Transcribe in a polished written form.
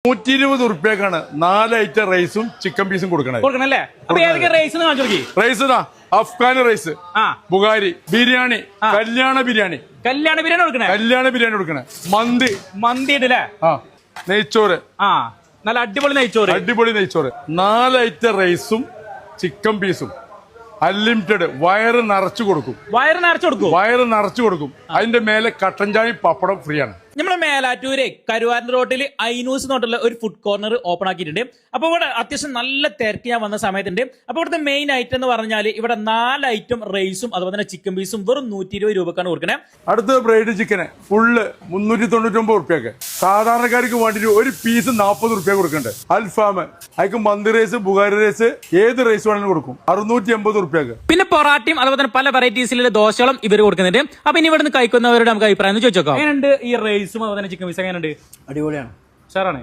120 4 item റൈസും chicken പീസും കൊടുക്കണല്ലേ? അപ്പൊ ഏതൊക്കെ rice rice Afghani rice, Bukhari biryani, കല്യാണ ബിരിയാണി കൊടുക്കണേ, മന്തി ഇടല്ലേ, നെയ്ച്ചോറ്, നല്ല അടിപൊളി നെയ്ച്ചോറ് 4 ഐറ്റം റൈസും ചിക്കൻ പീസും അൺലിമിറ്റഡ്. വയറ് നിറച്ചു കൊടുക്കും. അതിന്റെ മേലെ കട്ടൻ ചായയും പപ്പടം ഫ്രീ ആണ്. നമ്മളെ മേലാറ്റൂര് കരുവാരൻ റോഡിൽ ഐനൂസ് എന്നുള്ള ഒരു ഫുഡ് കോർണർ ഓപ്പൺ ആക്കിയിട്ടുണ്ട്. അപ്പൊ ഇവിടെ അത്യാവശ്യം നല്ല തിരക്ക് ഞാൻ വന്ന സമയത്തുണ്ട്. അപ്പൊ ഇവിടുത്തെ മെയിൻ ഐറ്റം എന്ന് പറഞ്ഞാൽ ഇവിടെ 4 ഐറ്റം റൈസും അതുപോലെ തന്നെ ചിക്കൻ പീസും വെറും 120 രൂപക്കാണ് കൊടുക്കണേ. അടുത്ത ബ്രൈഡ് ചിക്കന് ഫുള്ള് 399 റുപ്യക്ക്. സാധാരണക്കാർക്ക് വേണ്ടിട്ട് ഒരു പീസ് 40 റുപ്യ കൊടുക്കണ്ടേ. അൽഫാം അതിക്ക് മന്തി റൈസ്, ബുഗാരി റൈസ്, ഏത് റൈസ് വേണമെങ്കിലും കൊടുക്കും 680 റുപ്യക്ക്. പിന്നെ പൊറാട്ടയും അതുപോലെ തന്നെ പല വെറൈറ്റീസിലുള്ള ദോശകളും ഇവർ കൊടുക്കുന്നുണ്ട്. അപ്പൊ ഇനി ഇവിടുന്ന് കഴിക്കുന്നവരുടെ നമുക്ക് അഭിപ്രായം ചോദിച്ചോക്കാം. എങ്ങനെയുണ്ട് ഈ റൈസും അതുപോലെ തന്നെ ചിക്കൻ പീസ് എങ്ങനെയുണ്ട്? അടിപൊളിയാണ്, സാറാണ്.